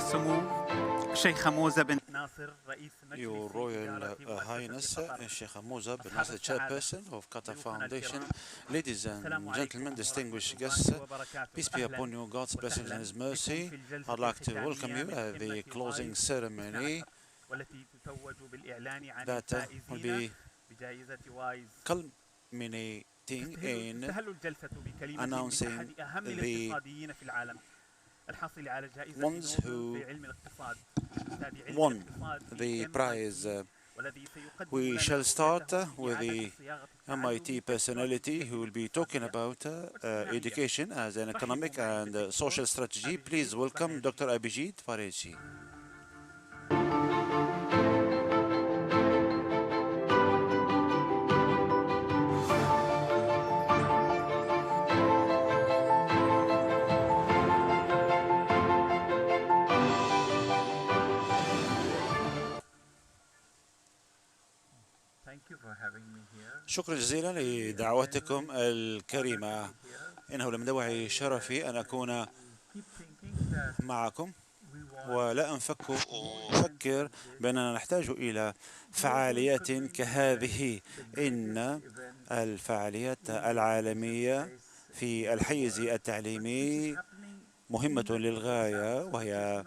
السمو شيخ موزة بن ناصر رئيس Your Royal Highness, Sheikh Moza bin Nasser, Chairperson of Qatar Foundation, ladies and gentlemen, distinguished guests, peace be upon you, God's blessings and His mercy. I'd like to welcome you at the closing ceremony that will be culminating in announcing the ones who won the prize. We shall start with the MIT personality who will be talking about education as an economic and social strategy. Please welcome Dr. Abhijit Banerjee. شكرا جزيلا لدعوتكم الكريمة. إنه لمن دوعي شرفي أن أكون معكم، ولا أفكر بأننا نحتاج إلى فعاليات كهذه. إن الفعاليات العالمية في الحيز التعليمي مهمة للغاية، وهي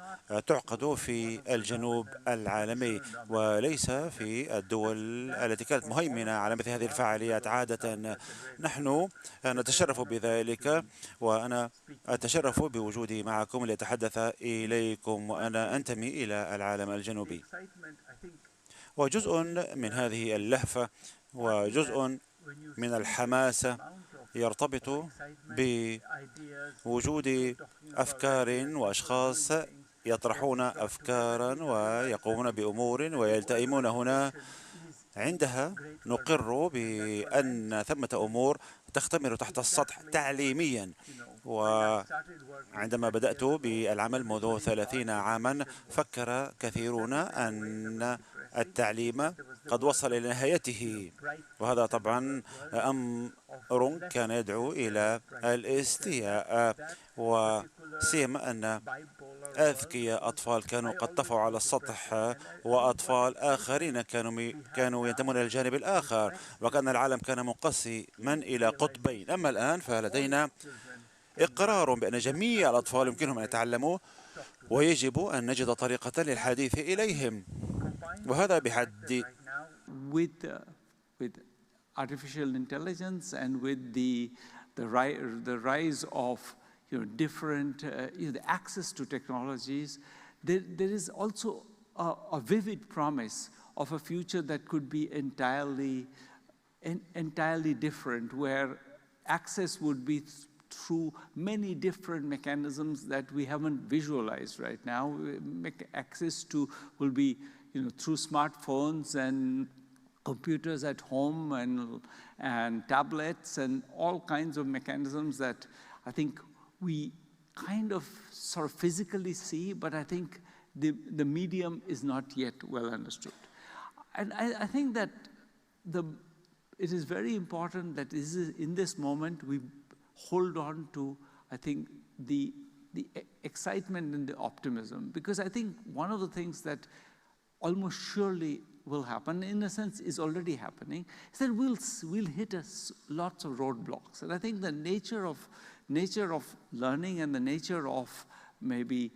تعقد في الجنوب العالمي وليس في الدول التي كانت مهيمنة على مثل هذه الفعاليات. عادة نحن نتشرف بذلك، وأنا أتشرف بوجودي معكم لأتحدث إليكم، وأنا أنتمي إلى العالم الجنوبي. وجزء من هذه اللهفة وجزء من الحماسة يرتبط بوجود أفكار وأشخاص يطرحون أفكارا ويقومون بأمور ويلتئمون هنا. عندها نقر بأن ثمة أمور تختمر تحت السطح تعليميا. وعندما بدأت بالعمل منذ 30 عاما فكر كثيرون أن التعليم قد وصل إلى نهايته، وهذا طبعا أمر كان يدعو إلى الاستياء، وسيما أن أذكياء أطفال كانوا قد طفوا على السطح، وأطفال آخرين كانوا ينتمون إلى الجانب الآخر، وكأن العالم كان منقسما إلى قطبين. أما الآن فلدينا إقرار بأن جميع الأطفال يمكنهم أن يتعلموا، ويجب أن نجد طريقة للحديث إليهم، وهذا بحد with artificial intelligence and with the rise of different the access to technologies, there is also a vivid promise of a future that could be entirely different, where access would be through many different mechanisms that we haven't visualized right now. Access to will be through smartphones and computers at home and tablets and all kinds of mechanisms that I think we kind of sort of physically see, but I think the medium is not yet well understood. And I think that it is very important that in this moment we hold on to, I think, the excitement and the optimism, because I think one of the things that almost surely will happen, in a sense is already happening, is that we'll hit lots of roadblocks. And I think the nature of learning and the nature of maybe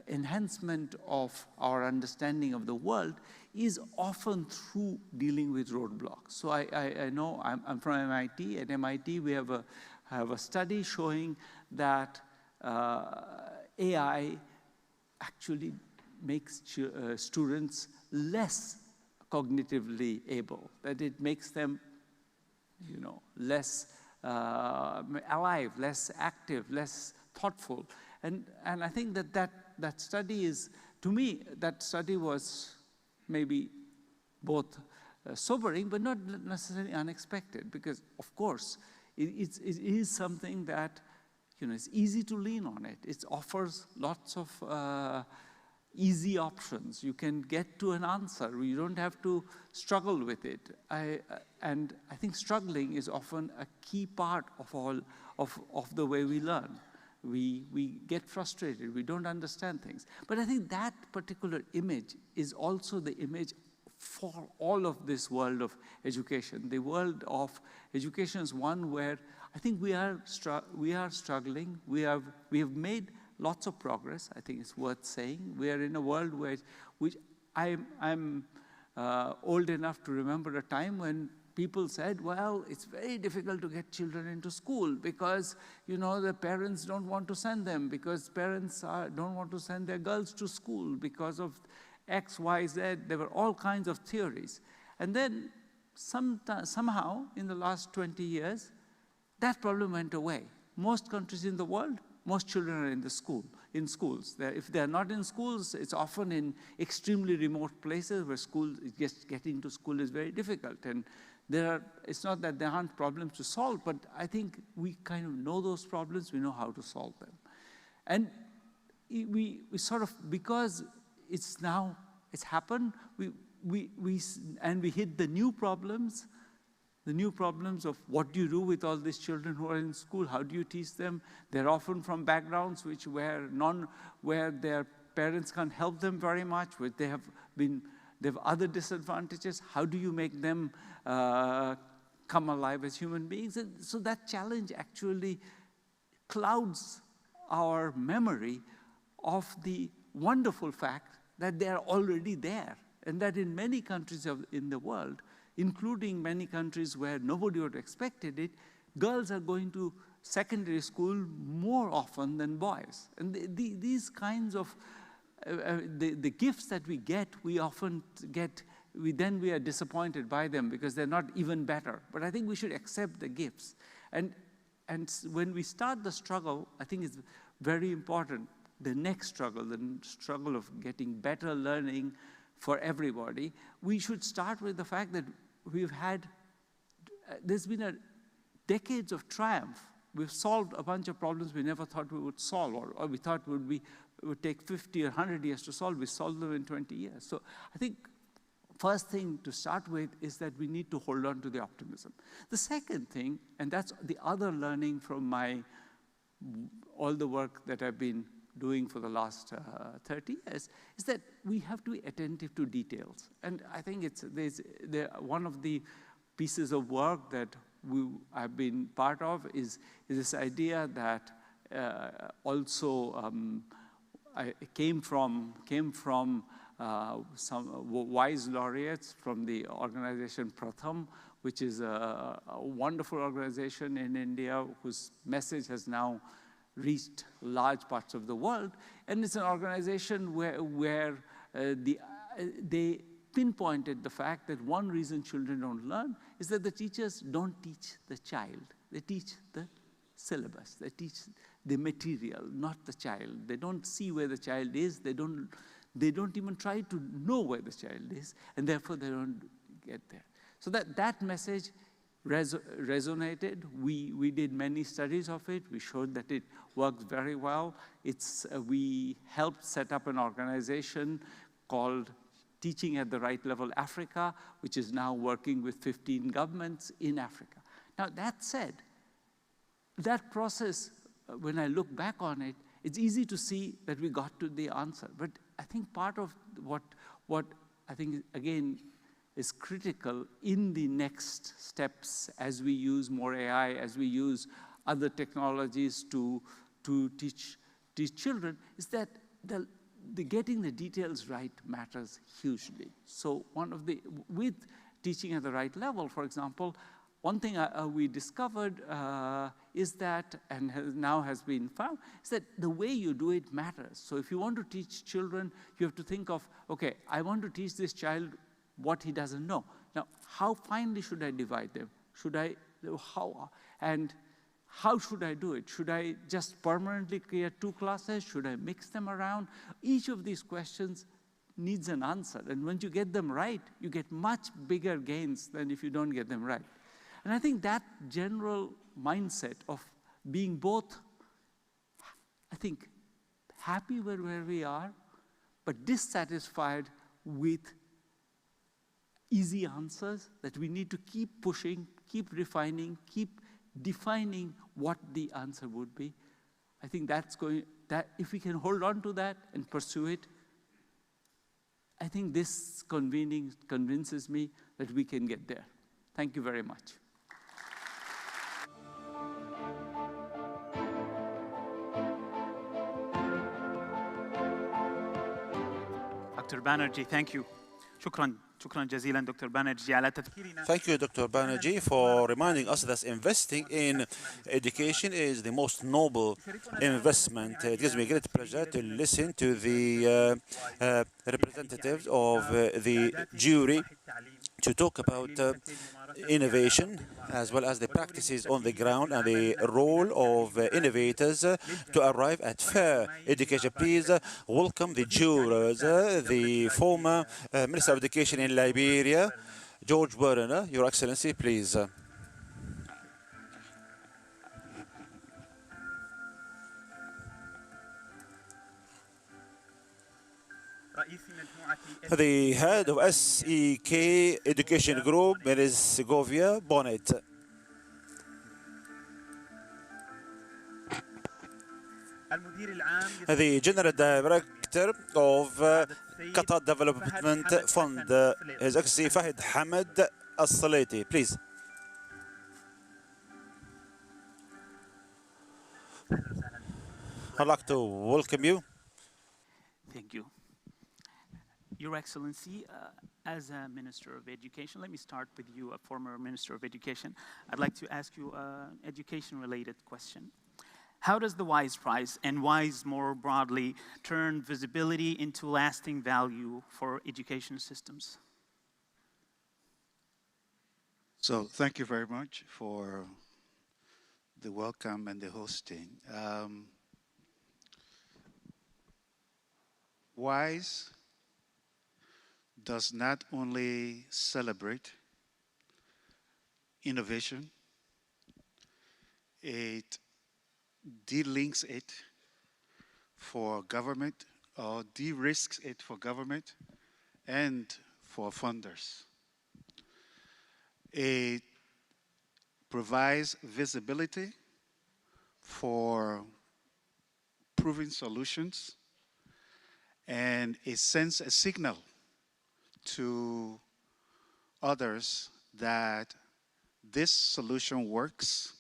enhancement of our understanding of the world is often through dealing with roadblocks. So I know I'm from MIT. At MIT we have a study showing that AI actually makes students less cognitively able, that it makes them less alive, less active, less thoughtful. And I think that study is, to me, that study was maybe both sobering but not necessarily unexpected, because of course it is something that it's easy to lean on it. It offers lots of easy options. You can get to an answer. You don't have to struggle with it. And I think struggling is often a key part of the way we learn. We get frustrated, we don't understand things. But I think that particular image is also the image for all of this world of education. The world of education is one where I think we are struggling. We have made lots of progress, I think it's worth saying. We are in a world where, I'm old enough to remember a time when people said, well, it's very difficult to get children into school because, you know, the parents don't want to send them, because parents don't want to send their girls to school because of X, Y, Z. There were all kinds of theories. And then somehow, in the last 20 years, that problem went away. Most countries in the world, most children are in schools. If they're not in schools, it's often in extremely remote places where getting to school is very difficult. And it's not that there aren't problems to solve, but I think we kind of know those problems, we know how to solve them. And we sort of, because it's happened, we hit the new problems of what do you do with all these children who are in school? How do you teach them? They're often from backgrounds where their parents can't help them very much, where they have other disadvantages. How do you make them come alive as human beings? And so that challenge actually clouds our memory of the wonderful fact that they are already there, and that in many countries in the world, including many countries where nobody would have expected it, girls are going to secondary school more often than boys. And these kinds of, the gifts that we get, we often get, we are disappointed by them because they're not even better. But I think we should accept the gifts. And when we start the struggle, I think it's very important, the next struggle, the struggle of getting better learning for everybody, we should start with the fact that there's been decades of triumph. We've solved a bunch of problems we never thought we would solve, or we thought it would take 50 or 100 years to solve. We solved them in 20 years. So I think first thing to start with is that we need to hold on to the optimism. The second thing, and that's the other learning from all the work that I've been doing for the last 30 years, is that we have to be attentive to details. And I think one of the pieces of work that I've been part of is this idea that came from some WISE laureates from the organization Pratham, which is a wonderful organization in India whose message has now reached large parts of the world. And it's an organization where they pinpointed the fact that one reason children don't learn is that the teachers don't teach the child. They teach the syllabus. They teach the material, not the child. They don't see where the child is. They don't even try to know where the child is, and therefore they don't get there. So that message resonated. We did many studies of it. We showed that it works very well. We helped set up an organization called Teaching at the Right Level Africa, which is now working with 15 governments in Africa. Now, that said, that process, when I look back on it, it's easy to see that we got to the answer. But I think part of what I think, again, is critical in the next steps as we use more AI, as we use other technologies to teach children, is that the getting the details right matters hugely. So with teaching at the right level, for example, one thing we discovered is that, and now has been found, is that the way you do it matters. So if you want to teach children, you have to think of, okay, I want to teach this child what he doesn't know. Now, how finely should I divide them? How should I do it? Should I just permanently create 2 classes? Should I mix them around? Each of these questions needs an answer. And when you get them right, you get much bigger gains than if you don't get them right. And I think that general mindset of being both, I think, happy where we are, but dissatisfied with easy answers, that we need to keep pushing, keep refining, keep defining what the answer would be. I think that if we can hold on to that and pursue it, I think this convening convinces me that we can get there. Thank you very much. Dr. Banerjee, thank you. شكرا جزيلا دكتور بانرجي على تذكيرنا. Thank you, Dr. Banerjee, for reminding us that investing in education is the most noble investment. It gives me great pleasure to listen to the representatives of the jury to talk about innovation as well as the practices on the ground and the role of innovators to arrive at fair education. Please welcome the jurors, the former Minister of Education in Liberia, George Werner. Your Excellency, please. The head of SEK Education Group, Ms. Govia Bonnet. The General Director of Qatar Development Fund, His Excellency Fahid Hamad Al-Salati, please. I'd like to welcome you. Thank you. Your Excellency, as a Minister of Education, let me start with you, a former Minister of Education. I'd like to ask you an education-related question. How does the WISE Prize and WISE more broadly turn visibility into lasting value for education systems? So thank you very much for the welcome and the hosting. WISE does not only celebrate innovation, it de-links it for government or de-risks it for government and for funders. It provides visibility for proven solutions, and it sends a signal to others that this solution works,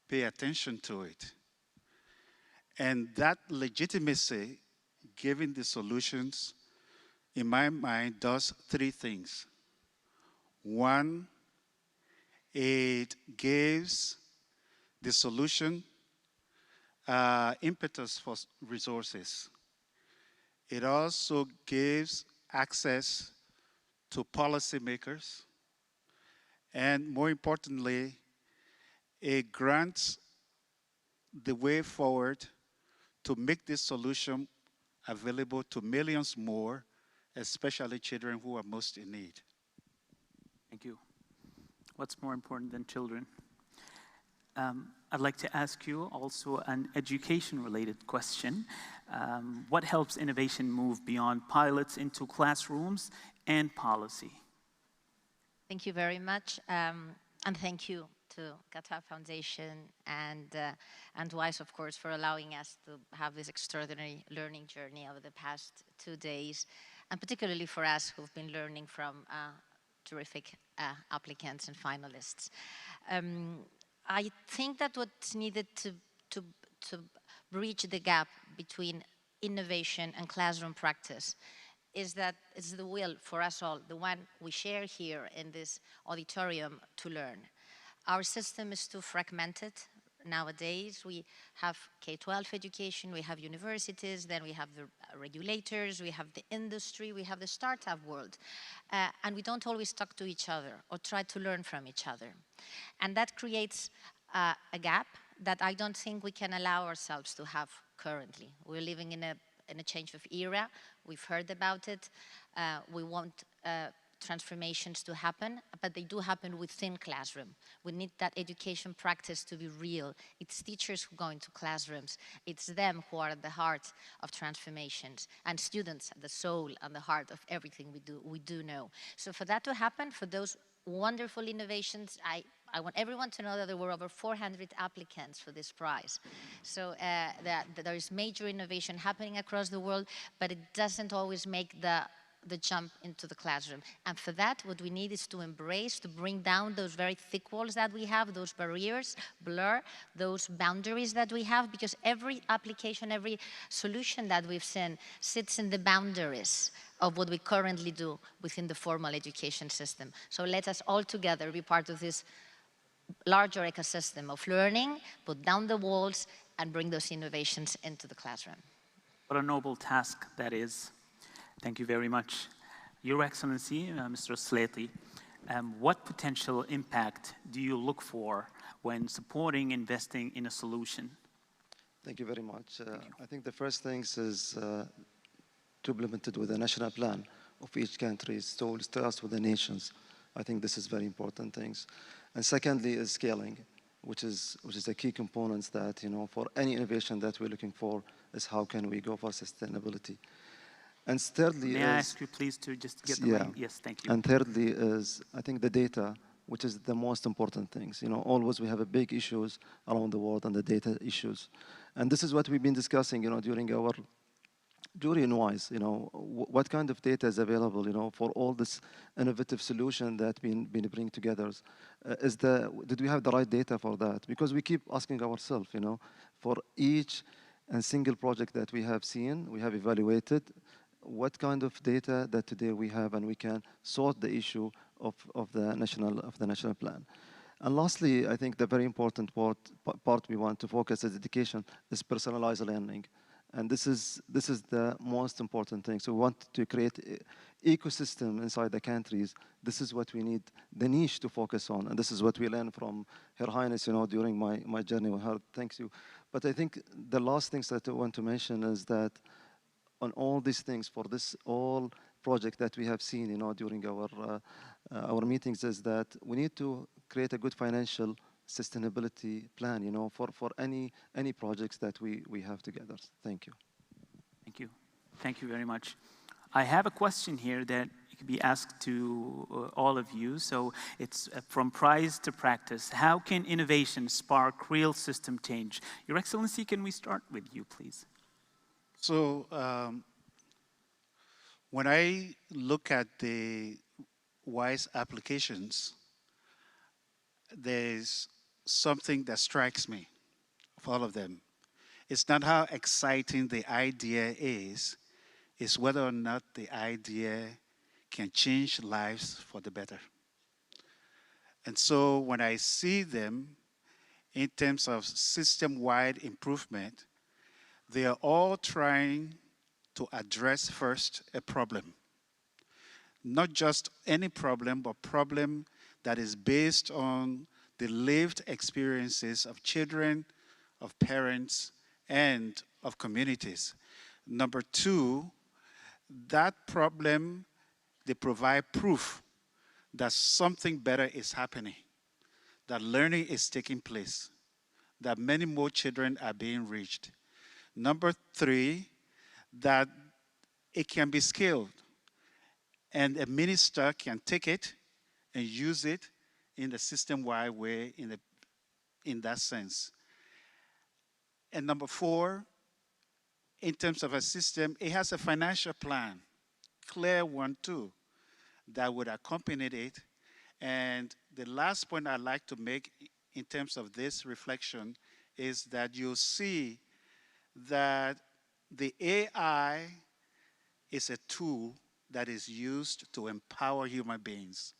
pay attention to it. And that legitimacy given the solutions, in my mind, does three things. One, it gives the solution impetus for resources. It also gives access to policymakers, and more importantly, it grants the way forward to make this solution available to millions more, especially children who are most in need. Thank you. What's more important than children? I'd like to ask you also an education-related question. What helps innovation move beyond pilots into classrooms and policy? Thank you very much, and thank you to Qatar Foundation and WISE, of course, for allowing us to have this extraordinary learning journey over the past 2 days, and particularly for us who've been learning from terrific applicants and finalists. I think that what's needed to bridge the gap between innovation and classroom practice is that it's the will for us all, the one we share here in this auditorium, to learn. Our system is too fragmented nowadays. We have K-12 education, we have universities, then we have the regulators, we have the industry, we have the startup world. And we don't always talk to each other or try to learn from each other. And that creates a gap that I don't think we can allow ourselves to have currently. We're living in a change of era. We've heard about it. We want transformations to happen, but they do happen within classroom. We need that education practice to be real. It's teachers who go into classrooms. It's them who are at the heart of transformations, and students at the soul and the heart of everything we do know. So for that to happen, for those wonderful innovations, I want everyone to know that there were over 400 applicants for this prize. So that there is major innovation happening across the world, but it doesn't always make the jump into the classroom. And for that, what we need is to embrace, to bring down those very thick walls that we have, those barriers, blur those boundaries that we have, because every application, every solution that we've seen sits in the boundaries of what we currently do within the formal education system. So let us all together be part of this larger ecosystem of learning, put down the walls, and bring those innovations into the classroom. What a noble task that is. Thank you very much. Your Excellency, Mr. Slatey, what potential impact do you look for when supporting investing in a solution? Thank you very much. I think the first thing is to implement it with a national plan of each country, so it starts with the nations. I think this is very important things. And secondly is scaling, which is a key component that, for any innovation that we're looking for is how can we go for sustainability. And thirdly May I ask you please to just get the mic? Yes, thank you. And thirdly is, I think, the data, which is the most important things. Always we have a big issues around the world and the data issues. And this is what we've been discussing, during our jury in WISE, what kind of data is available, for all this innovative solution that been bring together. Did we have the right data for that? Because we keep asking ourselves, for each and single project that we have seen, we have evaluated, what kind of data that today we have, and we can sort the issue of the national plan. And lastly, I think the very important part we want to focus as education is personalized learning. And this is the most important thing. So we want to create an ecosystem inside the countries. This is what we need, the niche to focus on. And this is what we learned from Her Highness, during my journey with her. Thank you. But I think the last things that I want to mention is that on all these things, for this all project that we have seen, during our meetings, is that we need to create a good financial sustainability plan, for any projects that we have together. Thank you. Thank you. Thank you very much. I have a question here that could be asked to all of you. So it's from prize to practice. How can innovation spark real system change? Your Excellency, can we start with you, please? So when I look at the WISE applications, there's something that strikes me of all of them. It's not how exciting the idea is, it's whether or not the idea can change lives for the better. And so when I see them in terms of system-wide improvement, they are all trying to address first a problem. Not just any problem, but problem that is based on the lived experiences of children, of parents, and of communities. Number two, that problem, they provide proof that something better is happening, that learning is taking place, that many more children are being reached. Number three, that it can be scaled, and a minister can take it and use it in the system-wide way, in that sense. And number four, in terms of a system, it has a financial plan, clear one too, that would accompany it. And the last point I'd like to make in terms of this reflection is that you'll see that the AI is a tool that is used to empower human beings,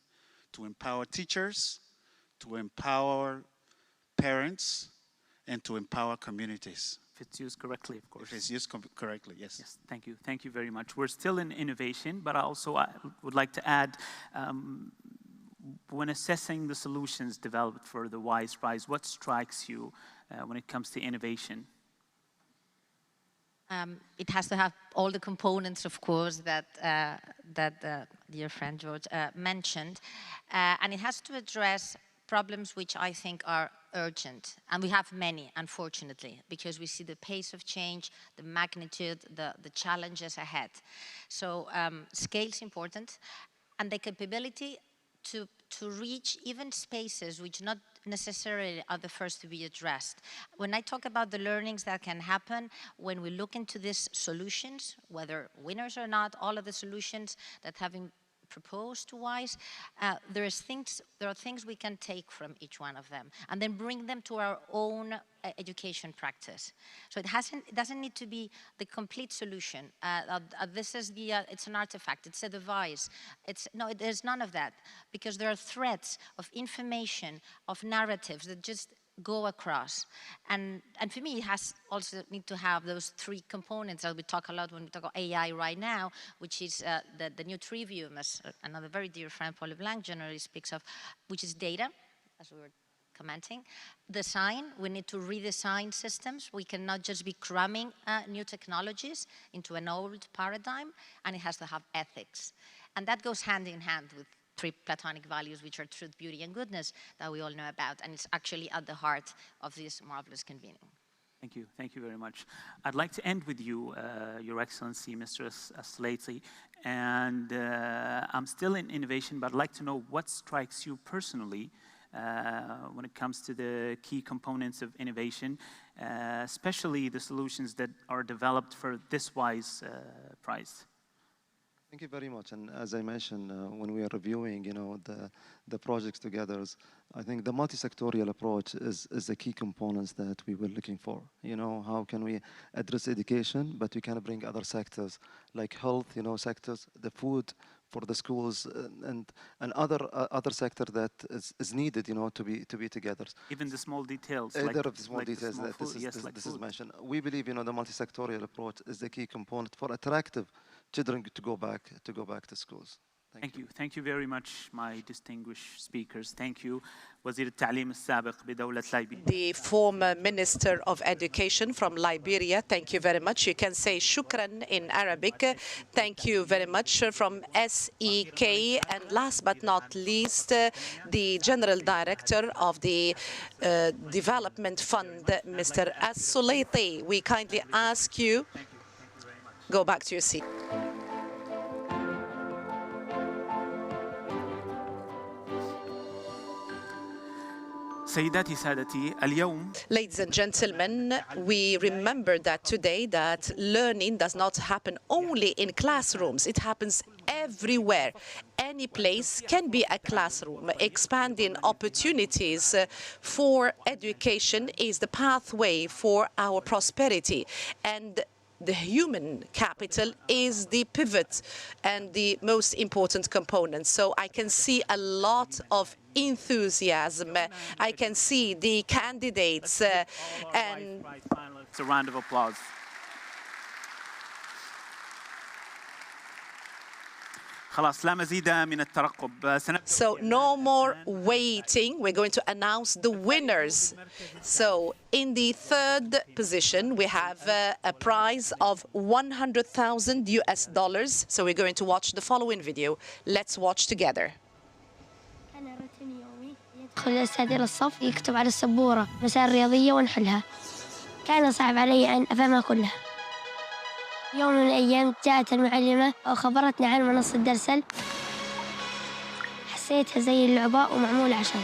to empower teachers, to empower parents, and to empower communities. If it's used correctly, of course. If it's used correctly, yes. Yes, thank you. Thank you very much. We're still in innovation, but I would like to add, when assessing the solutions developed for the WISE Prize, what strikes you when it comes to innovation? It has to have all the components, of course, that dear friend George mentioned, and it has to address problems which I think are urgent, and we have many, unfortunately, because we see the pace of change, the magnitude, the challenges ahead. So scale is important, and the capability to reach even spaces which not necessarily are the first to be addressed. When I talk about the learnings that can happen, when we look into these solutions, whether winners or not, all of the solutions that have been proposed to WISE, there are things we can take from each one of them and then bring them to our own education practice. So it doesn't need to be the complete solution. This is it's an artifact, it's a device. There's none of that, because there are threads of information, of narratives that just go across. And for me, it has also need to have those three components that we talk a lot when we talk about AI right now, which is the new trivium, as another very dear friend, Paul LeBlanc, generally speaks of, which is data, as we were commenting. Design, we need to redesign systems. We cannot just be cramming new technologies into an old paradigm, and it has to have ethics. And that goes hand in hand with three Platonic values, which are truth, beauty, and goodness, that we all know about. And it's actually at the heart of this marvelous convening. Thank you very much. I'd like to end with you, Your Excellency, Mr. Slatey. And I'm still in innovation, but I'd like to know what strikes you personally when it comes to the key components of innovation, especially the solutions that are developed for this WISE Prize. Thank you very much. And as I mentioned, when we are reviewing, the projects together, I think the multi-sectorial approach is the key components that we were looking for. How can we address education, but we can bring other sectors like health, sectors, the food for the schools, and other sector that is needed, to be together. Even the small details. This is mentioned. We believe, the multi-sectorial approach is the key component for attractive children to go back to schools. Thank you. Thank you very much, my distinguished speakers. Thank you. وزير التعليم السابق بدولة ليبيريا. The former Minister of Education from Liberia. Thank you very much. You can say shukran in Arabic. Thank you very much from SEK. And last but not least, the General Director of the Development Fund, Mr. As-Sulayti. We kindly ask you, go back to your seat. Ladies and gentlemen, we remember that today that learning does not happen only in classrooms. It happens everywhere. Any place can be a classroom. Expanding opportunities for education is the pathway for our prosperity. And the human capital is the pivot and the most important component. So I can see a lot of enthusiasm. I can see the candidates and a round of applause. So no more waiting. We're going to announce the winners. So in the third position, we have a prize of $100,000. So we're going to watch the following video. Let's watch together. يدخل الأستاذ إلى الصف يكتب على السبورة مسائل رياضية ونحلها. كان صعب علي أن أفهمها كلها. يوم من الأيام جاءت المعلمة وخبرتنا عن منصة درسل. حسيتها زي اللعبة ومعمولة عشان.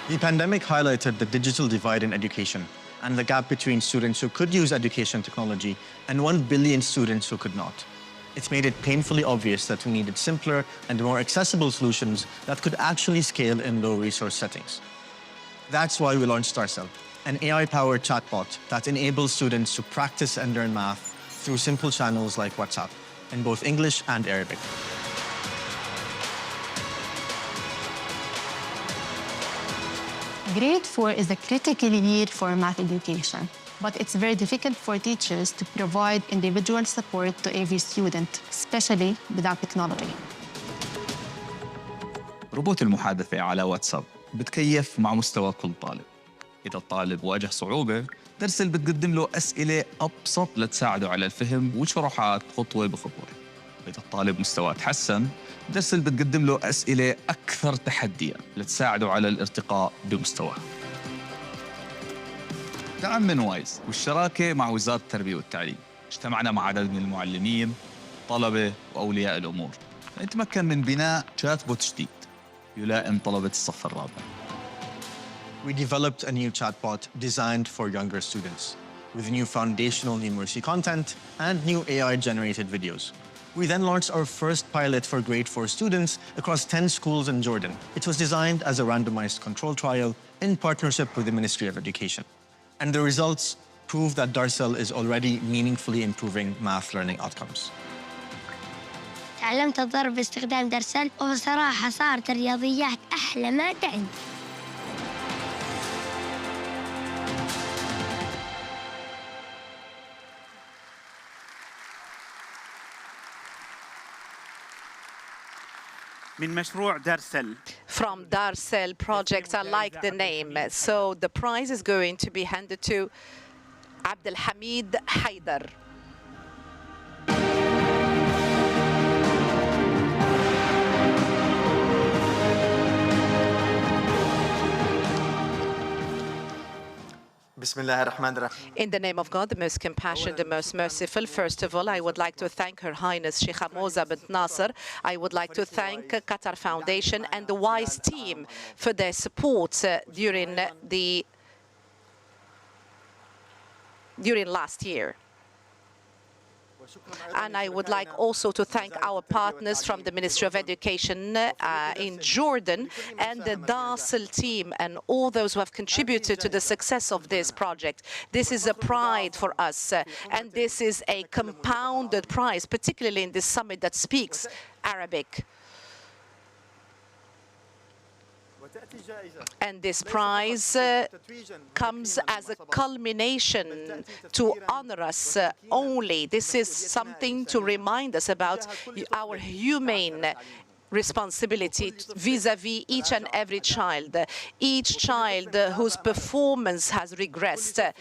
The pandemic highlighted the digital divide in education and the gap between students who could use education technology and 1 billion students who could not. It's made it painfully obvious that we needed simpler and more accessible solutions that could actually scale in low-resource settings. That's why we launched Starcell, an AI-powered chatbot that enables students to practice and learn math through simple channels like WhatsApp, in both English and Arabic. Grade 4 is a critical year for math education, but it's very difficult for teachers to provide individual support to every student, especially without technology. روبوت المحادثة على واتساب بتكيف مع مستوى كل طالب. إذا الطالب واجه صعوبة، درسل بتقدم له أسئلة أبسط لتساعده على الفهم وشروحات خطوة بخطوة. وإذا الطالب مستواه تحسن درسل بتقدم له أسئلة أكثر تحدياً لتساعده على الارتقاء بمستواه. دعم من وايز والشراكة مع وزارة التربية والتعليم، اجتمعنا مع عدد من المعلمين، طلبة وأولياء الأمور نتمكن من بناء شات بوت جديد يلائم طلبة الصف الرابع. We developed a new chatbot designed for younger students with new foundational numeracy content and new AI-generated videos. We then launched our first pilot for grade 4 students across 10 schools in Jordan. It was designed as a randomized control trial in partnership with the Ministry of Education. And the results prove that Darcel is already meaningfully improving math learning outcomes. تعلمت الضرب باستخدام درسل وبصراحة صارت الرياضيات أحلى مادة عندي. من مشروع دارسل. From Darcel project, I like the name. So the prize is going to be handed to Abdelhamid Haidar. In the name of God, the most compassionate, the most merciful, first of all, I would like to thank Her Highness Sheikh Moza bint Nasser. I would like to thank Qatar Foundation and the WISE team for their support during last year. And I would like also to thank our partners from the Ministry of Education in Jordan and the Darcel team and all those who have contributed to the success of this project. This is a pride for us, and this is a compounded prize, particularly in this summit that speaks Arabic. And this prize comes as a culmination to honor us only. This is something to remind us about our humane responsibility vis-à-vis each and every child whose performance has regressed,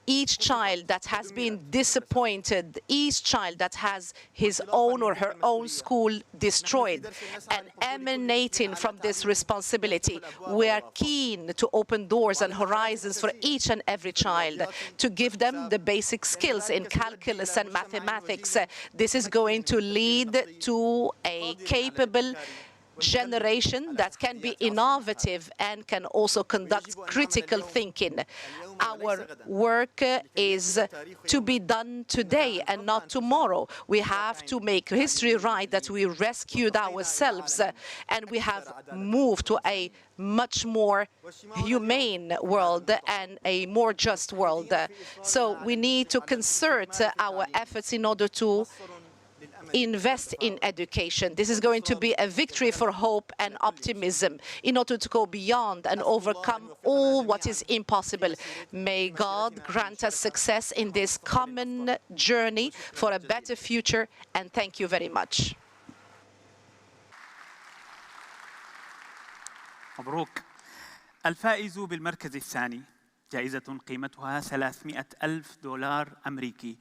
each child that has been disappointed, each child that has his own or her own school destroyed. And emanating from this responsibility, we are keen to open doors and horizons for each and every child, to give them the basic skills in calculus and mathematics. This is going to lead to a capable generation that can be innovative and can also conduct critical thinking. Our work is to be done today and not tomorrow. We have to make history right that we rescued ourselves and we have moved to a much more humane world and a more just world. So we need to concert our efforts in order to invest in education. This is going to be a victory for hope and optimism in order to go beyond and overcome all what is impossible. May God grant us success in this common journey for a better future, and thank you very much. مبروك. الفائز بالمركز الثاني جائزة قيمتها $300,000 أمريكي.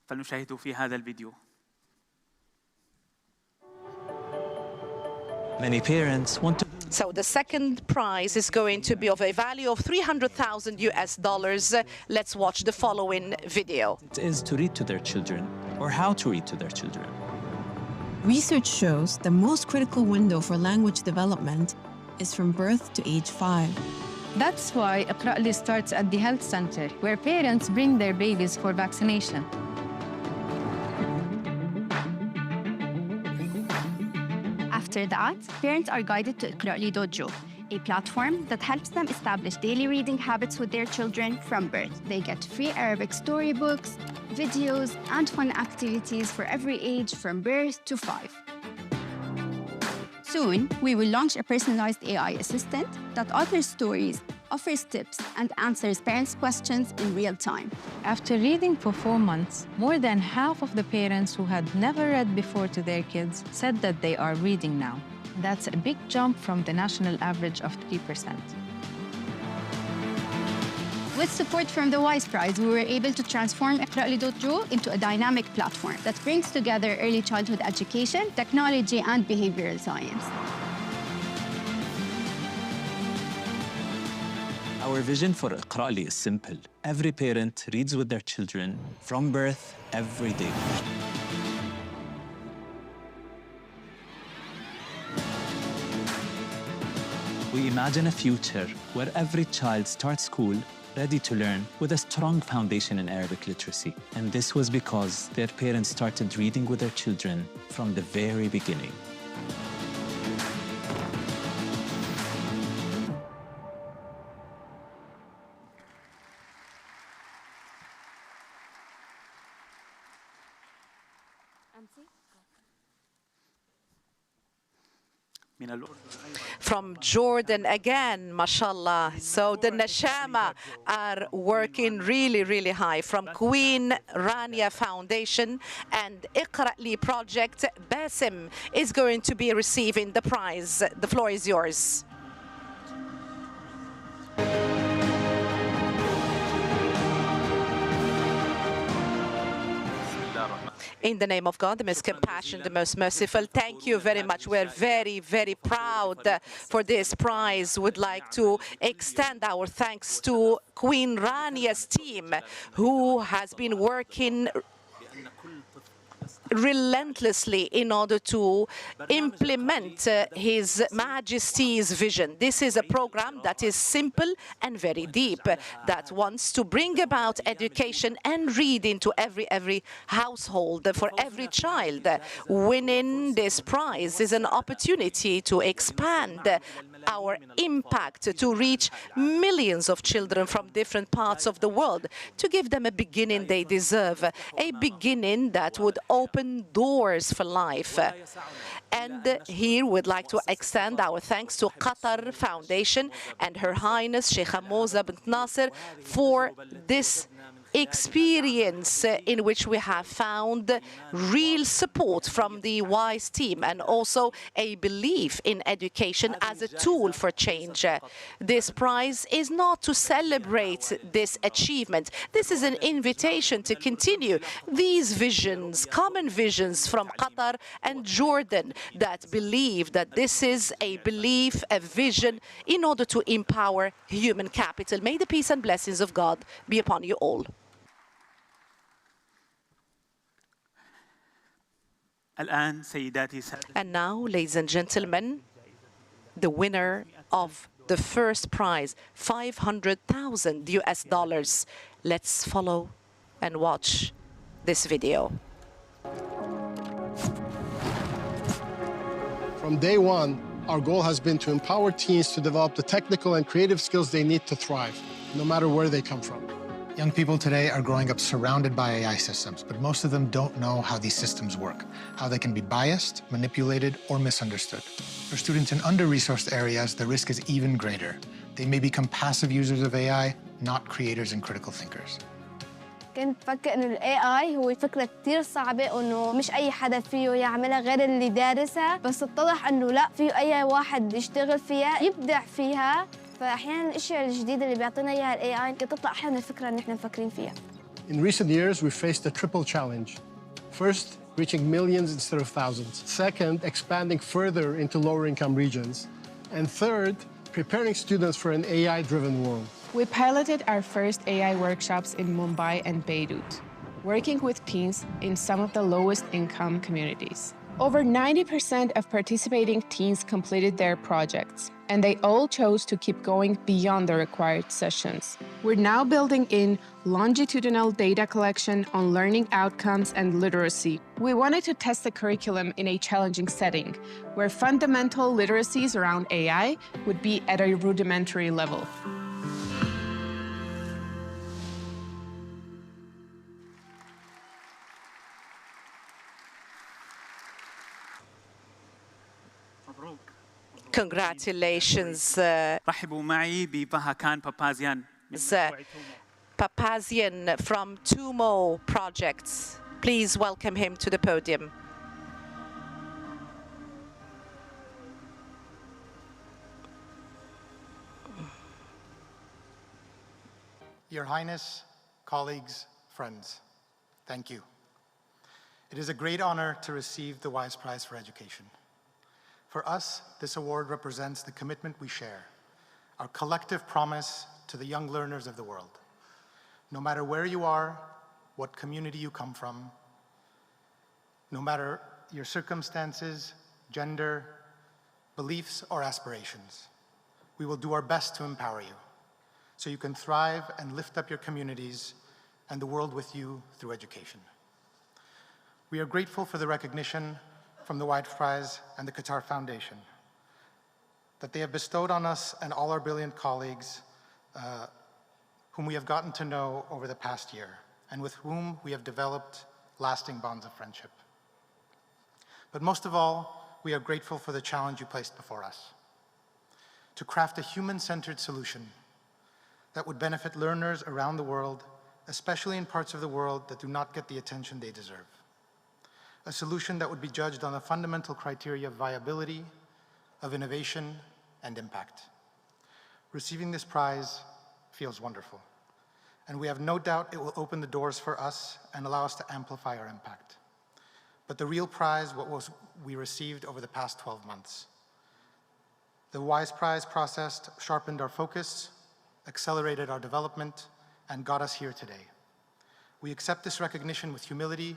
فلنشاهد في هذا الفيديو. Many parents want to. So the second prize is going to be of a value of $300,000. Let's watch the following video. It is to read to their children, or how to read to their children. Research shows the most critical window for language development is from birth to age 5. That's why Iqra'li starts at the health center, where parents bring their babies for vaccination. After that, parents are guided to Iqra'li Dojo, a platform that helps them establish daily reading habits with their children from birth. They get free Arabic storybooks, videos, and fun activities for every age from birth to 5. Soon, we will launch a personalized AI assistant that authors stories, offers tips, and answers parents' questions in real time. After reading for 4 months, more than half of the parents who had never read before to their kids said that they are reading now. That's a big jump from the national average of 3%. With support from the WISE Prize, we were able to transform equitable into a dynamic platform that brings together early childhood education, technology, and behavioral science. Our vision for Iqra'li is simple. Every parent reads with their children from birth every day. We imagine a future where every child starts school ready to learn with a strong foundation in Arabic literacy. And this was because their parents started reading with their children from the very beginning. From Jordan again, mashallah. So the Nashama are working really, really high. From Queen Rania Foundation and Iqra'li Project, Basim is going to be receiving the prize. The floor is yours. In the name of God, the most compassionate, the most merciful, thank you very much. We're very, very proud for this prize. We'd like to extend our thanks to Queen Rania's team, who has been working relentlessly in order to implement His Majesty's vision. This is a program that is simple and very deep, that wants to bring about education and reading to every household, for every child. Winning this prize is an opportunity to expand our impact, to reach millions of children from different parts of the world, to give them a beginning they deserve, a beginning that would open doors for life. And here we'd like to extend our thanks to Qatar Foundation and Her Highness Sheikha Moza bint Nasser for this experience in which we have found real support from the WISE team and also a belief in education as a tool for change. This prize is not to celebrate this achievement. This is an invitation to continue these visions, common visions from Qatar and Jordan, that believe that this is a belief, a vision in order to empower human capital. May the peace and blessings of God be upon you all. And now, ladies and gentlemen, the winner of the first prize, $500,000. Let's follow and watch this video. From day one, our goal has been to empower teens to develop the technical and creative skills they need to thrive, no matter where they come from. Young people today are growing up surrounded by AI systems, but most of them don't know how these systems work, how they can be biased, manipulated, or misunderstood. For students in under-resourced areas, the risk is even greater. They may become passive users of AI, not creators and critical thinkers. كنت بفكر إنه ال AI هو فكرة كتير صعبة وإنه مش أي حدا فيه يعملها غير اللي دارسها، بس اتضح إنه لا، فيه أي واحد يشتغل فيها يبدع فيها. فأحياناً الأشياء الجديدة اللي بيعطينا إياها ال AI تطلع أحياناً الفكرة اللي إحنا مفكرين فيها. In recent years, we faced a triple challenge. First, reaching millions instead of thousands. Second, expanding further into lower-income regions. And third, preparing students for an AI-driven world. We piloted our first AI workshops in Mumbai and Beirut, working with teens in some of the lowest income communities. Over 90% of participating teens completed their projects, and they all chose to keep going beyond the required sessions. We're now building in longitudinal data collection on learning outcomes and literacy. We wanted to test the curriculum in a challenging setting, where fundamental literacies around AI would be at a rudimentary level. Congratulations. Papazian from Tumo Projects. Please welcome him to the podium. Your Highness, colleagues, friends, thank you. It is a great honor to receive the WISE Prize for Education. For us, this award represents the commitment we share, our collective promise to the young learners of the world. No matter where you are, what community you come from, no matter your circumstances, gender, beliefs, or aspirations, we will do our best to empower you so you can thrive and lift up your communities and the world with you through education. We are grateful for the recognition from the WISE Prize and the Qatar Foundation that they have bestowed on us and all our brilliant colleagues whom we have gotten to know over the past year and with whom we have developed lasting bonds of friendship. But most of all, we are grateful for the challenge you placed before us, to craft a human-centered solution that would benefit learners around the world, especially in parts of the world that do not get the attention they deserve. A solution that would be judged on the fundamental criteria of viability, of innovation, and impact. Receiving this prize feels wonderful, and we have no doubt it will open the doors for us and allow us to amplify our impact. But the real prize, what was we received over the past 12 months. The WISE Prize process sharpened our focus, accelerated our development, and got us here today. We accept this recognition with humility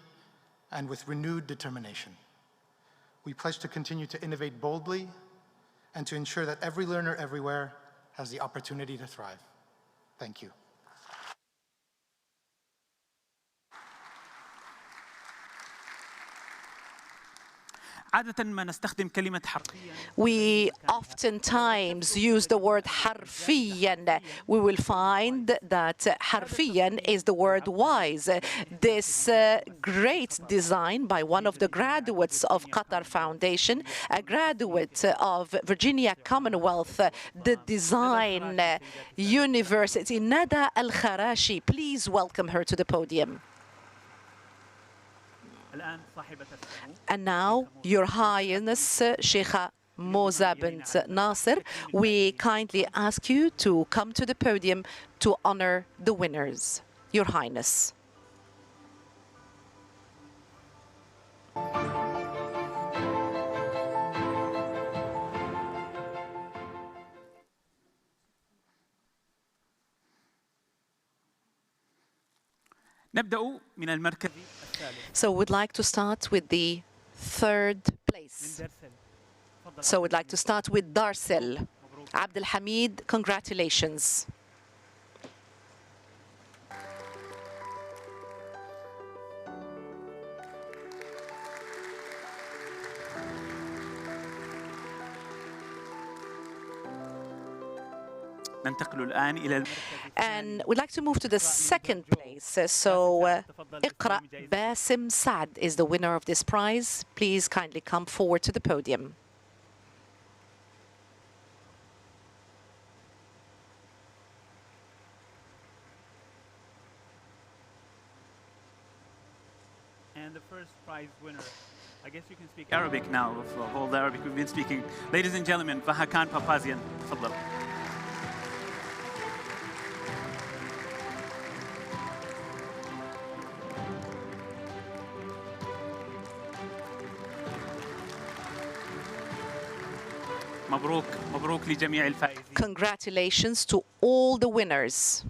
and with renewed determination. We pledge to continue to innovate boldly and to ensure that every learner everywhere has the opportunity to thrive. Thank you. We oftentimes use the word harfiyan. We will find that harfiyan is the word wise. This great design by one of the graduates of Qatar Foundation, a graduate of Virginia Commonwealth, the Design University, Nada Al-Kharashi. Please welcome her to the podium. And now, Your Highness, Sheikha Moza bint Nasser, we kindly ask you to come to the podium to honor the winners. Your Highness. So we'd like to start with the third place. So we'd like to start with Darcel. Abdul Hamid, congratulations. And we'd like to move to the second place. So Iqra Basim Saad is the winner of this prize. Please kindly come forward to the podium. And the first prize winner, I guess you can speak Arabic now, hold Arabic we've been speaking. Ladies and gentlemen, Fahakan Papazian, تفضل. مبروك لجميع الفائزين. Congratulations to all the winners.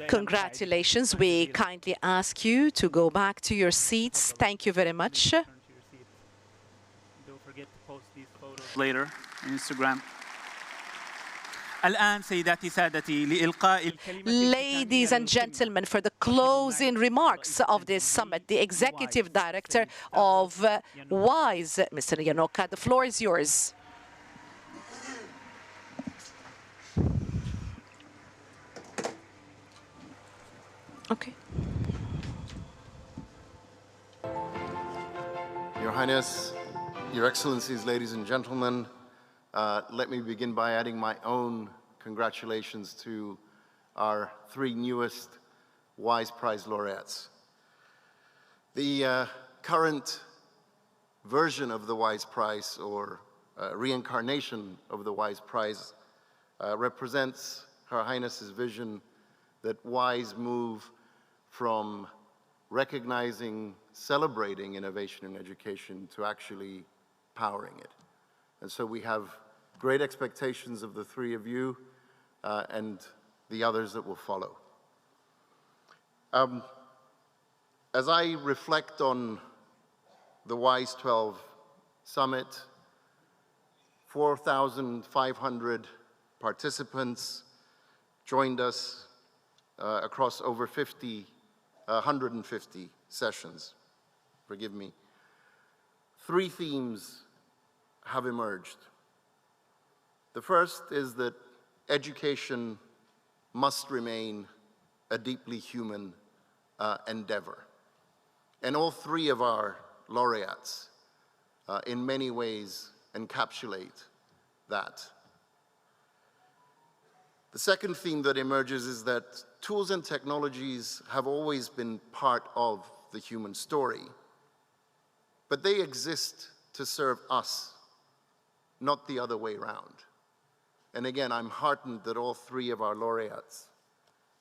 Congratulations. We kindly ask you to go back to your seats. Thank you very much. Don't forget to post these photos later on Instagram. Ladies and gentlemen, for the closing remarks of this summit, the Executive Director of WISE, Mr. Yanoka, the floor is yours. Okay. Your Highness, Your Excellencies, ladies and gentlemen, let me begin by adding my own congratulations to our 3 newest WISE Prize laureates. The current version of the WISE Prize, or reincarnation of the WISE Prize, represents Her Highness's vision that WISE move from recognizing, celebrating innovation in education to actually powering it. And so we have great expectations of the 3 of you and the others that will follow. As I reflect on the WISE 12 Summit, 4,500 participants joined us across over 150 sessions, forgive me. 3 themes have emerged. The first is that education must remain a deeply human endeavor. And all 3 of our laureates in many ways encapsulate that. The second theme that emerges is that tools and technologies have always been part of the human story, but they exist to serve us, not the other way around. And again, I'm heartened that all 3 of our laureates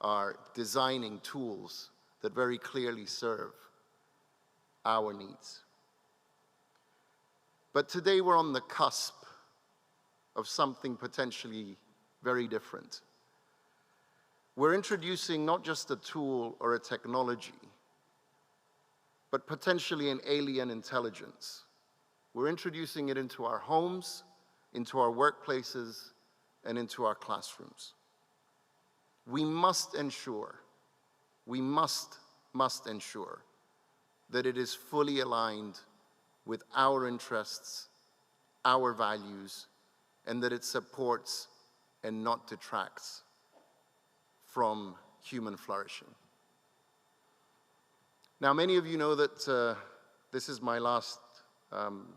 are designing tools that very clearly serve our needs. But today we're on the cusp of something potentially very different. We're introducing not just a tool or a technology, but potentially an alien intelligence. We're introducing it into our homes, into our workplaces, and into our classrooms. We must ensure that it is fully aligned with our interests, our values, and that it supports and not detracts from human flourishing. Now, many of you know that this is my last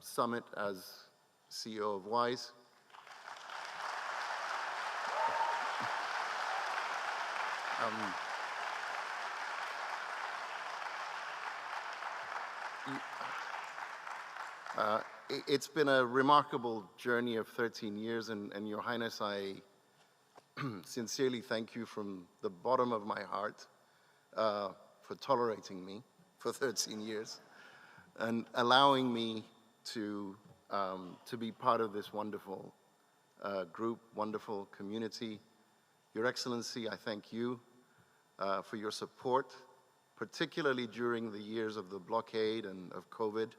summit as CEO of WISE. It's been a remarkable journey of 13 years, and Your Highness, I sincerely thank you from the bottom of my heart for tolerating me for 13 years and allowing me to be part of this wonderful group, wonderful community. Your Excellency, I thank you for your support, particularly during the years of the blockade and of COVID.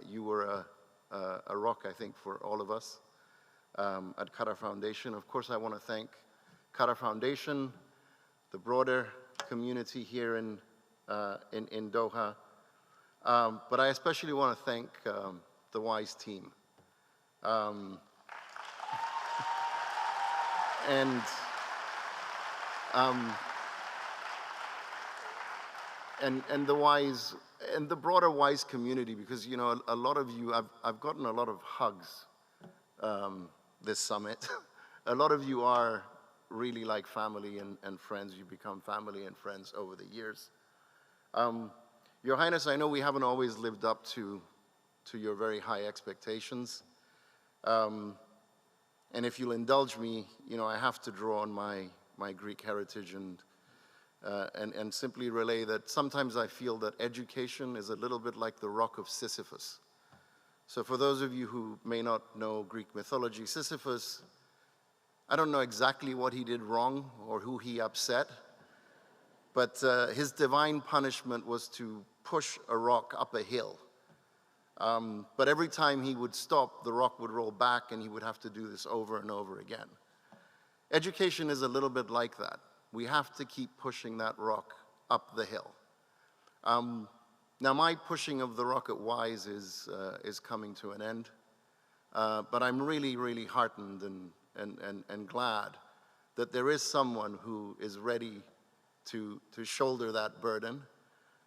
You were a rock, I think, for all of us at Qatar Foundation. Of course, I want to thank Qatar Foundation, the broader community here in Doha, but I especially want to thank the WISE team. And the WISE and the broader WISE community, because you know a lot of you, I've gotten a lot of hugs this summit. A lot of you are really like family and friends. You become family and friends over the years. Your Highness, I know we haven't always lived up to your very high expectations. And if you'll indulge me, you know, I have to draw on my Greek heritage and simply relay that sometimes I feel that education is a little bit like the rock of Sisyphus. So for those of you who may not know Greek mythology, Sisyphus, I don't know exactly what he did wrong or who he upset, but his divine punishment was to push a rock up a hill. But every time he would stop, the rock would roll back and he would have to do this over and over again. Education is a little bit like that. We have to keep pushing that rock up the hill. Now, my pushing of the rock at WISE is coming to an end, but I'm really, really heartened and glad that there is someone who is ready to shoulder that burden.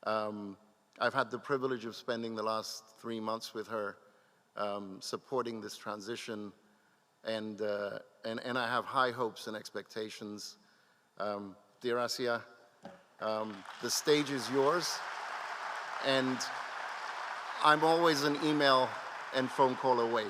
I've had the privilege of spending the last 3 months with her, supporting this transition, And I have high hopes and expectations. Dear Asia, the stage is yours, and I'm always an email and phone call away.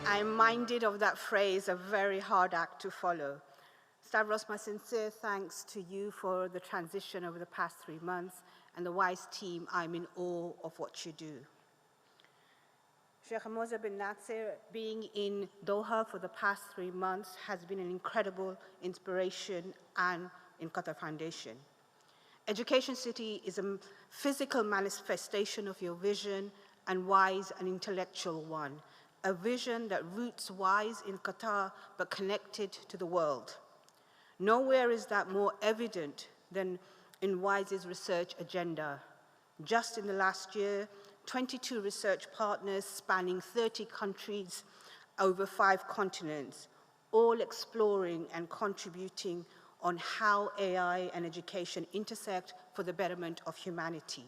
I'm minded of that phrase, a very hard act to follow. Stavros, my sincere thanks to you for the transition over the past 3 months, and the WISE team, I'm in awe of what you do. Sheikh Moza bin Nasser, being in Doha for the past 3 months has been an incredible inspiration and in Qatar Foundation. Education City is a physical manifestation of your vision, and WISE an intellectual one, a vision that roots WISE in Qatar but connected to the world. Nowhere is that more evident than in WISE's research agenda. Just in the last year, 22 research partners spanning 30 countries over 5 continents, all exploring and contributing on how AI and education intersect for the betterment of humanity.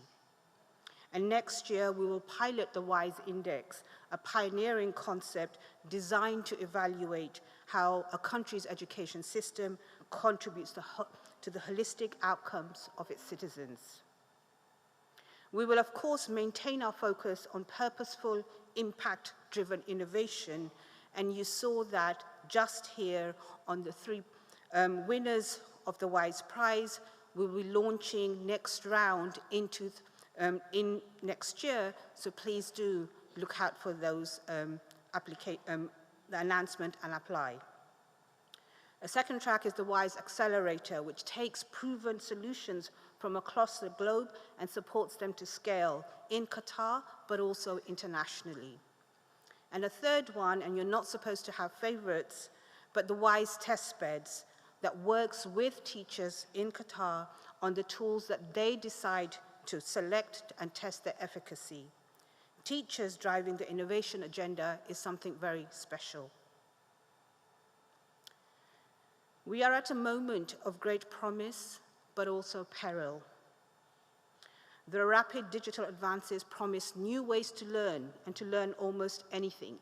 And next year, we will pilot the WISE Index, a pioneering concept designed to evaluate how a country's education system contributes to the holistic outcomes of its citizens. We will, of course, maintain our focus on purposeful, impact-driven innovation, and you saw that just here on the 3 winners of the WISE Prize. We will be launching next round into in next year, so please do look out for those the announcement and apply. A second track is the WISE Accelerator, which takes proven solutions from across the globe and supports them to scale in Qatar, but also internationally. And a third one, and you're not supposed to have favorites, but the WISE Test Beds that works with teachers in Qatar on the tools that they decide to select and test their efficacy. Teachers driving the innovation agenda is something very special. We are at a moment of great promise, but also peril. The rapid digital advances promise new ways to learn and to learn almost anything.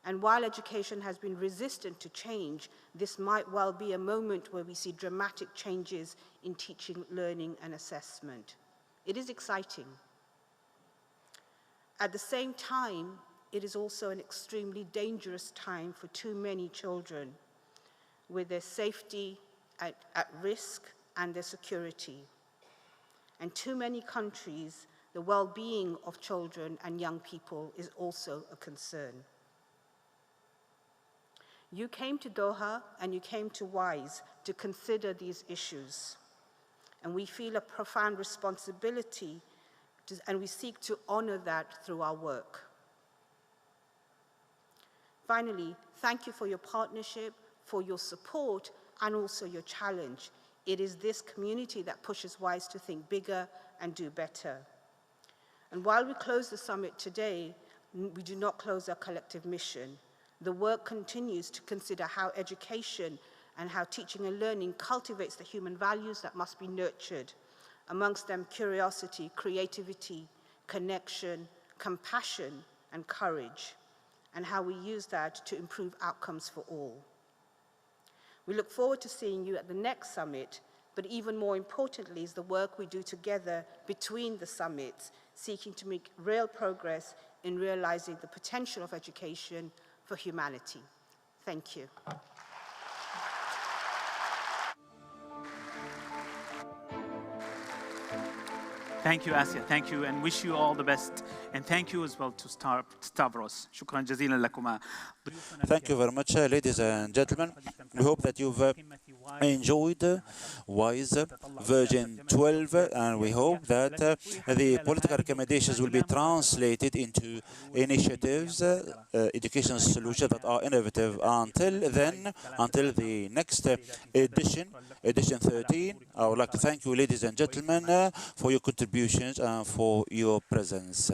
And while education has been resistant to change, this might well be a moment where we see dramatic changes in teaching, learning, and assessment. It is exciting. At the same time, it is also an extremely dangerous time for too many children, with their safety at risk and their security. And too many countries, the well-being of children and young people is also a concern. You came to Doha and you came to WISE to consider these issues. And we feel a profound responsibility and we seek to honor that through our work. Finally, thank you for your partnership, for your support, and also your challenge. It is this community that pushes WISE to think bigger and do better. And while we close the summit today, we do not close our collective mission. The work continues to consider how education and how teaching and learning cultivates the human values that must be nurtured, amongst them curiosity, creativity, connection, compassion, and courage, and how we use that to improve outcomes for all. We look forward to seeing you at the next summit, but even more importantly is the work we do together between the summits, seeking to make real progress in realizing the potential of education for humanity. Thank you. Thank you, Asia. Thank you, and wish you all the best. And thank you as well to Stavros. شكرا جزيلا لكما. Thank you very much, ladies and gentlemen. We hope that you've enjoyed WISE version 12, and we hope that the political recommendations will be translated into initiatives, educational solutions that are innovative. Until then, until the next edition 13, I would like to thank you, ladies and gentlemen, for your contributions and for your presence.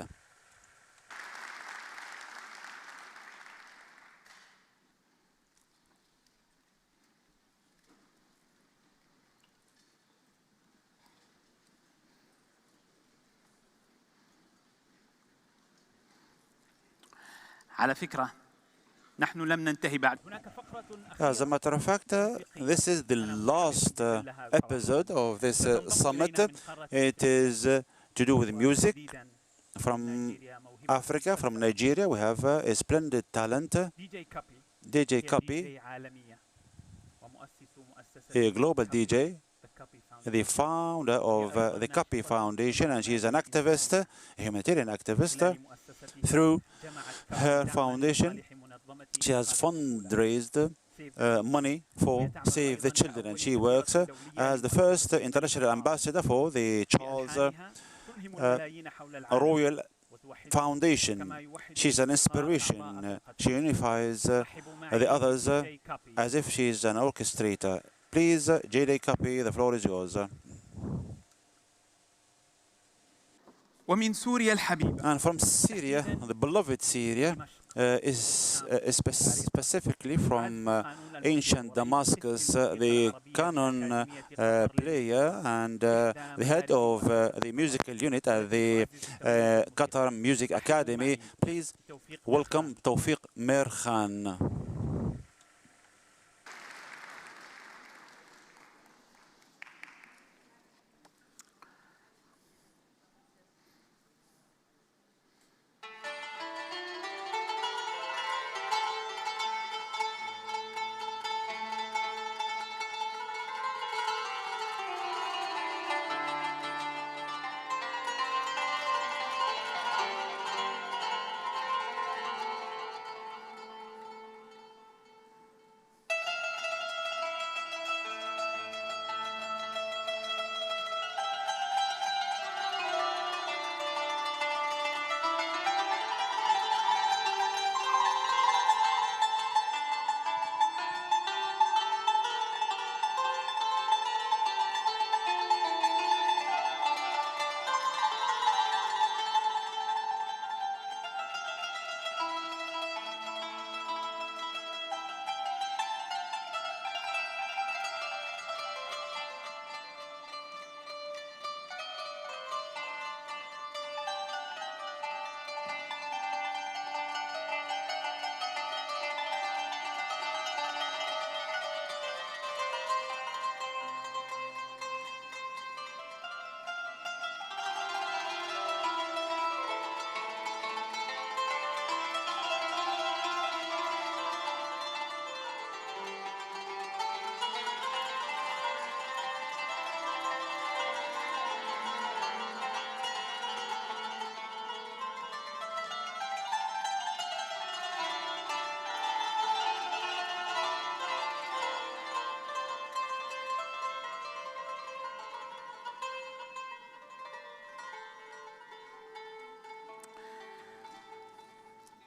على فكرة نحن لم ننتهي بعد. As a matter of fact, this is the last episode of this summit. It is to do with music from Africa, from Nigeria. We have a splendid talent, DJ Cuppy, a global DJ, the founder of the Cuppy Foundation, and she is an activist, a humanitarian activist. Through her foundation, she has fundraised money for Save the Children, and she works as the first international ambassador for the Charles Royal Foundation. She's an inspiration. She unifies the others as if she's an orchestrator. Please, J.D. Cuppy, the floor is yours. ومن سوريا الحبيبة. And from Syria, the beloved Syria, is specifically from ancient Damascus, the canon player and the head of the musical unit at the Qatar Music Academy. Please welcome Tawfiq Mir Khan.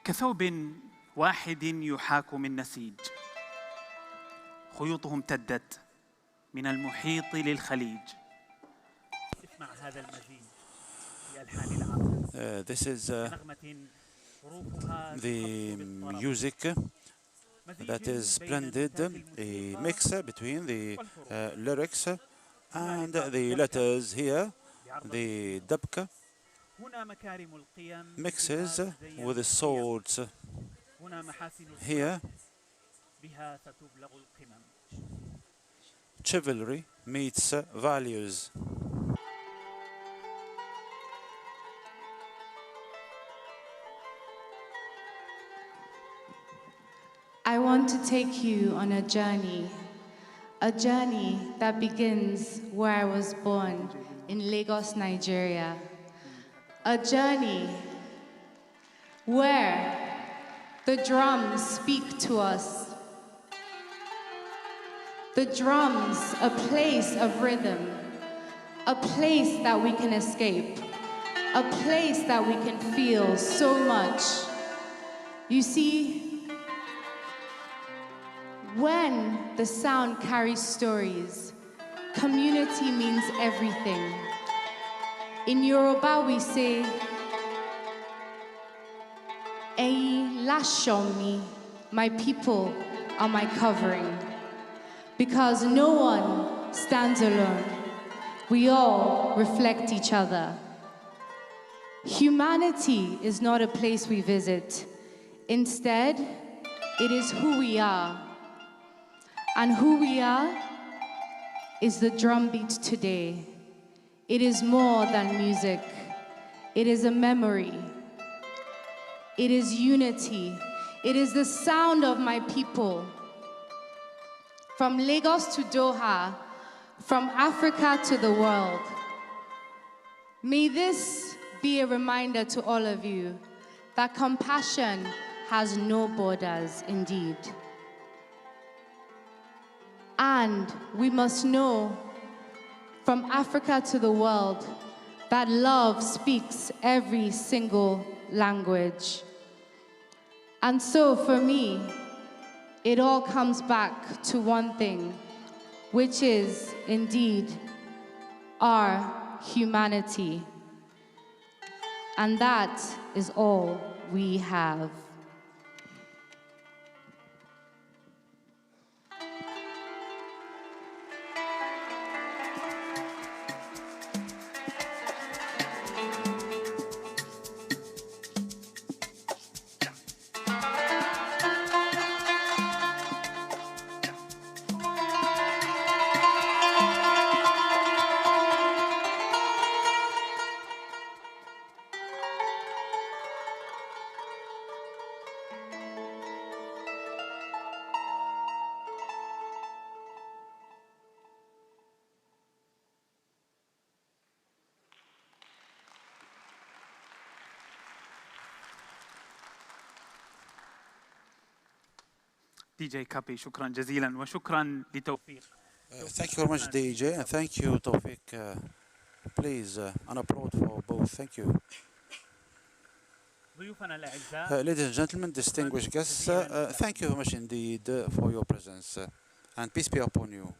كثوب واحد يحاك من نسيج، خيوطه امتدت من المحيط للخليج. اسمع هذا المزيج في ألحان العرب. This is the music that is splendid, a mix between the lyrics and the letters here. The dabka mixes with the swords here. Chivalry meets values. I want to take you on a journey that begins where I was born in Lagos, Nigeria. A journey where the drums speak to us. The drums, a place of rhythm, a place that we can escape, a place that we can feel so much. You see, when the sound carries stories, community means everything. In Yoruba, we say, Eyin lashomi, my people are my covering. Because no one stands alone. We all reflect each other. Humanity is not a place we visit. Instead, it is who we are. And who we are is the drumbeat today. It is more than music. It is a memory. It is unity. It is the sound of my people. From Lagos to Doha, from Africa to the world. May this be a reminder to all of you that compassion has no borders indeed. And we must know from Africa to the world that love speaks every single language. And so for me, it all comes back to one thing, which is indeed our humanity. And that is all we have. DJ Cuppy, شكرا جزيلا وشكرا لتوفيق. Thank you very much, DJ, and thank you, Tawfiq. Please, an applaud for both. Thank you. ضيوفنا الأعزاء. Ladies and gentlemen, distinguished guests, thank you very much indeed for your presence, and peace be upon you.